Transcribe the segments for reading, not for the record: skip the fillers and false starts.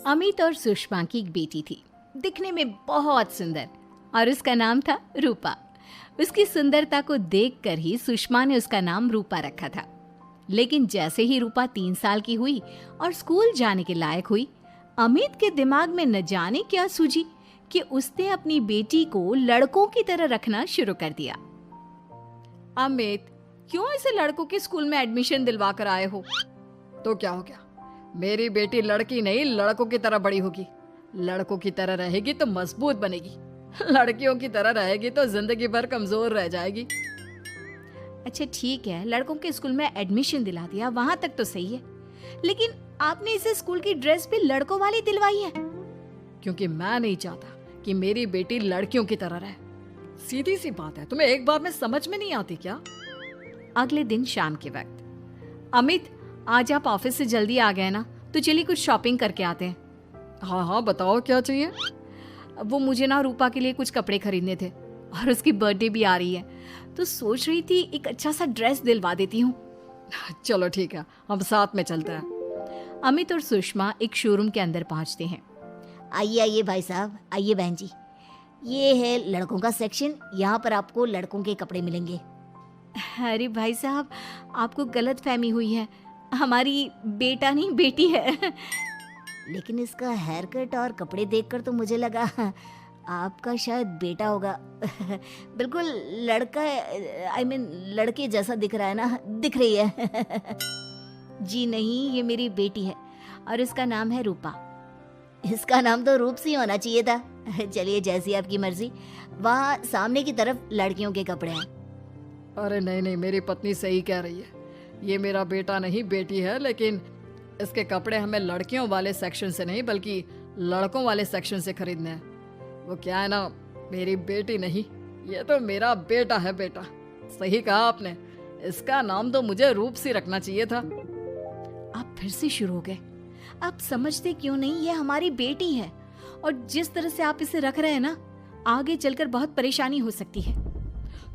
अमित और सुषमा की एक बेटी थी, दिखने में बहुत सुंदर, और उसका नाम था रूपा। उसकी सुंदरता को देखकर ही सुषमा ने उसका नाम रूपा रखा था। लेकिन जैसे ही रूपा 3 साल की हुई और स्कूल जाने के लायक हुई, अमित के दिमाग में न जाने क्या सूझी कि उसने अपनी बेटी को लड़कों की तरह रखना शुरू कर दिया। अमित, क्यों इसे लड़कों के स्कूल में एडमिशन दिलवा कर आए हो? तो क्या हो गया, मेरी बेटी लड़की नहीं लड़कों की तरह बड़ी होगी। लड़कों की तरह रहेगी तो मजबूत बनेगी, लड़कियों की तरह रहेगी तो जिंदगी भर कमजोर रह जाएगी। अच्छा ठीक है, लड़कों के स्कूल में एडमिशन दिला दिया, वहां तक तो सही है, लेकिन आपने इसे स्कूल की ड्रेस भी लड़कों वाली दिलवाई है। क्योंकि मैं नहीं चाहता कि मेरी बेटी लड़कियों की तरह रहे। सीधी सी बात है, तुम्हें एक बार में समझ में नहीं आती क्या? अगले दिन शाम के वक्त, अमित आज आप ऑफिस से जल्दी आ गए ना, तो चलिए कुछ शॉपिंग करके आते हैं। हाँ हाँ, बताओ क्या चाहिए? वो मुझे ना रूपा के लिए कुछ कपड़े खरीदने थे, और उसकी बर्थडे भी आ रही है, तो सोच रही थी एक अच्छा सा ड्रेस दिलवा देती हूँ। चलो ठीक है, हम साथ में चलते हैं। अमित और सुषमा एक शोरूम के अंदर पहुंचते हैं। आइए आइए भाई साहब, आइए बहन जी, ये है लड़कों का सेक्शन, यहाँ पर आपको लड़कों के कपड़े मिलेंगे। अरे भाई साहब, आपको गलत फहमी हुई है, हमारी बेटा नहीं बेटी है। लेकिन इसका हेयर कट और कपड़े देखकर तो मुझे लगा आपका शायद बेटा होगा। बिल्कुल लड़का, आई मीन लड़के जैसा दिख रहा है ना, दिख रही है। जी नहीं, ये मेरी बेटी है और इसका नाम है रूपा। इसका नाम तो रूप सी होना चाहिए था। चलिए जैसी आपकी मर्जी, वहाँ सामने की तरफ लड़कियों के कपड़े हैं। अरे नहीं नहीं, मेरी पत्नी सही कह रही है, ये मेरा बेटा नहीं बेटी है, लेकिन इसके कपड़े हमें लड़कियों वाले सेक्शन से नहीं बल्कि लड़कों वाले सेक्शन से खरीदने हैं। वो क्या है ना, मेरी बेटी नहीं, ये तो मेरा बेटा है। बेटा, सही कहा आपने, इसका नाम तो मुझे रूप सी रखना चाहिए था। आप फिर से शुरू हो गए। आप समझते क्यों नहीं, ये हमारी बेटी है, और जिस तरह से आप इसे रख रहे हैं ना, आगे चलकर बहुत परेशानी हो सकती है।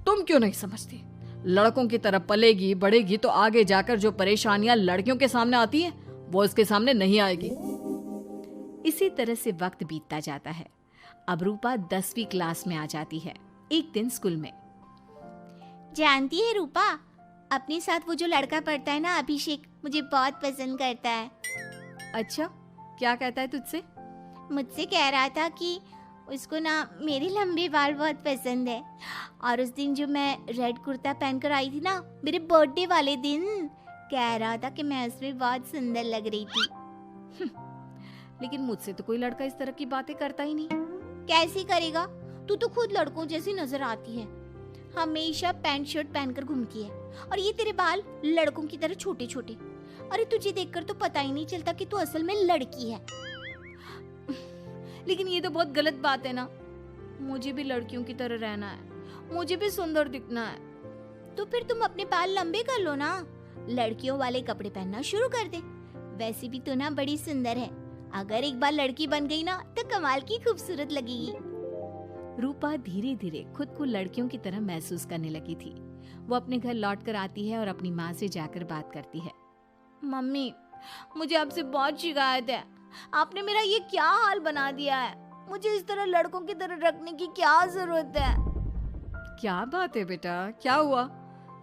तुम क्यों नहीं समझती? लड़कों की तरह पलेगी बढ़ेगी तो आगे जाकर जो परेशानियां लड़कियों के सामने आती हैं, वो इसके सामने नहीं आएगी। इसी तरह से वक्त बीतता जाता है। अब रूपा 10वीं क्लास में आ जाती है। एक दिन स्कूल में, जानती है रूपा, अपने साथ वो जो लड़का पढ़ता है ना, अभिषेक, मुझे बहुत पसंद करता है। अच्छा, क्या कहता है तुझसे? मुझसे कह रहा था कि उसको ना मेरे लंबे बाल बहुत पसंद है, और उस दिन जो मैं रेड कुर्ता पहनकर आई थी ना, मेरे बर्थडे वाले दिन, कह रहा था कि मैं उसमें बहुत सुंदर लग रही थी। लेकिन मुझसे तो कोई लड़का इस तरह की बातें करता ही नहीं। कैसे करेगा? तू तो खुद लड़कों जैसी नजर आती है, हमेशा पैंट शर्ट पहनकर घूमती है, और ये तेरे बाल लड़कों की तरह छोटे छोटे। अरे तुझे देखकर तो पता ही नहीं चलता कि तू असल में लड़की है। लेकिन ये तो बहुत गलत बात है ना, मुझे भी लड़कियों की तरह रहना है, मुझे भी सुंदर दिखना है। तो फिर तुम अपने बाल लंबे कर लो ना, लड़कियों वाले कपड़े पहनना शुरू कर दे। वैसे भी तू ना बड़ी सुंदर है, अगर एक बार लड़की बन गई ना तो कमाल की खूबसूरत लगेगी। रूपा धीरे धीरे खुद को लड़कियों की तरह महसूस करने लगी थी। वो अपने घर लौट कर आती है और अपनी माँ से जाकर बात करती है। मम्मी, मुझे आपसे बहुत शिकायत है, आपने मेरा ये क्या हाल बना दिया है, मुझे इस तरह लड़कों की तरह रखने की क्या जरूरत है? क्या बात है बेटा, क्या हुआ?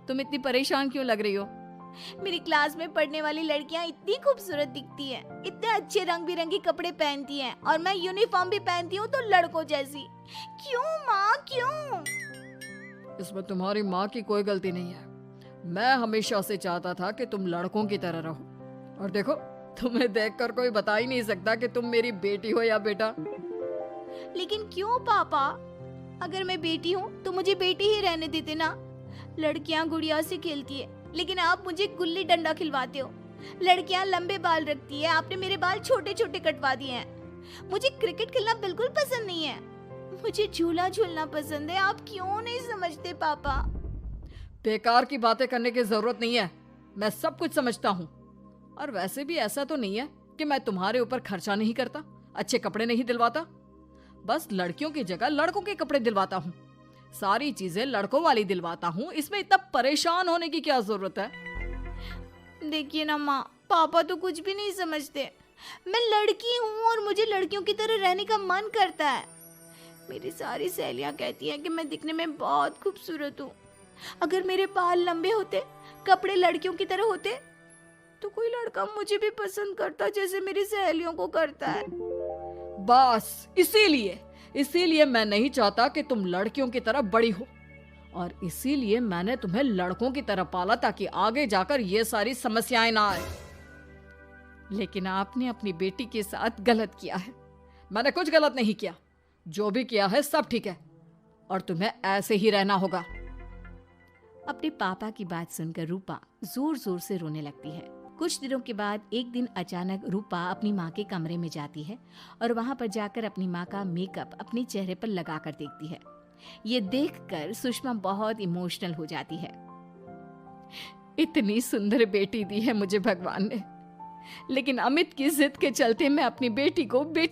तुम इतनी परेशान क्यों लग रही हो? मेरी क्लास में पढ़ने वाली लड़कियां इतनी खूबसूरत दिखती हैं, इतने अच्छे रंग बिरंगे कपड़े पहनती हैं, और मैं यूनिफॉर्म भी पहनती हूँ तो लड़कों जैसी। क्यों माँ, क्यों? इसमें तुम्हारी माँ की कोई गलती नहीं है। मैं हमेशा से चाहता था कि तुम लड़कों की तरह रहो, और देखो, तुम्हें देखकर कोई बता ही नहीं सकता कि तुम मेरी बेटी हो या बेटा। लेकिन क्यों पापा? अगर मैं बेटी हूँ तो मुझे बेटी ही रहने देते ना। लड़कियाँ गुड़िया से खेलती है, लेकिन आप मुझे गुल्ली डंडा खिलवाते हो। लड़कियाँ लंबे बाल रखती है, आपने मेरे बाल छोटे छोटे कटवा दिए हैं। मुझे क्रिकेट खेलना बिल्कुल पसंद नहीं है, मुझे झूला झूलना पसंद है। आप क्यों नहीं समझते पापा? बेकार की बातें करने की जरूरत नहीं है, मैं सब कुछ समझता हूँ। और वैसे भी ऐसा तो नहीं है कि मैं तुम्हारे ऊपर खर्चा नहीं करता, अच्छे कपड़े नहीं दिलवाता, बस लड़कियों की जगह लड़कों के कपड़े दिलवाता हूँ, सारी चीजें लड़कों वाली दिलवाता हूँ। इसमें इतना परेशान होने की क्या जरूरत है? देखिए ना माँ, पापा तो कुछ भी नहीं समझते। मैं लड़की हूँ और मुझे लड़कियों की तरह रहने का मन करता है। मेरी सारी सहेलियां कहती हैं कि मैं दिखने में बहुत खूबसूरत हूँ। अगर मेरे बाल लंबे होते, कपड़े लड़कियों की तरह होते, तो कोई लड़का मुझे भी पसंद करता जैसे मेरी सहेलियों को करता है। बस इसीलिए मैं नहीं चाहता कि तुम लड़कियों की तरह बड़ी हो, और इसीलिए मैंने तुम्हें लड़कों की तरह पाला ताकि आगे जाकर ये सारी समस्याएं ना आए। लेकिन आपने अपनी बेटी के साथ गलत किया है। मैंने कुछ गलत नहीं किया, जो भी किया है सब ठीक है, और तुम्हें ऐसे ही रहना होगा। अपने पापा की बात सुनकर रूपा जोर जोर से रोने लगती है। कुछ दिनों के बाद एक दिन अचानक रूपा अपनी माँ के कमरे में जाती है और वहां पर जाकर अपनी माँ का मेकअप अपने चेहरे पर लगाकर देखती है। ये देखकर सुषमा बहुत इमोशनल हो जाती है। इतनी सुंदर बेटी दी है मुझे भगवान ने, लेकिन अमित की जिद के चलते मैं अपनी बेटी को बेटी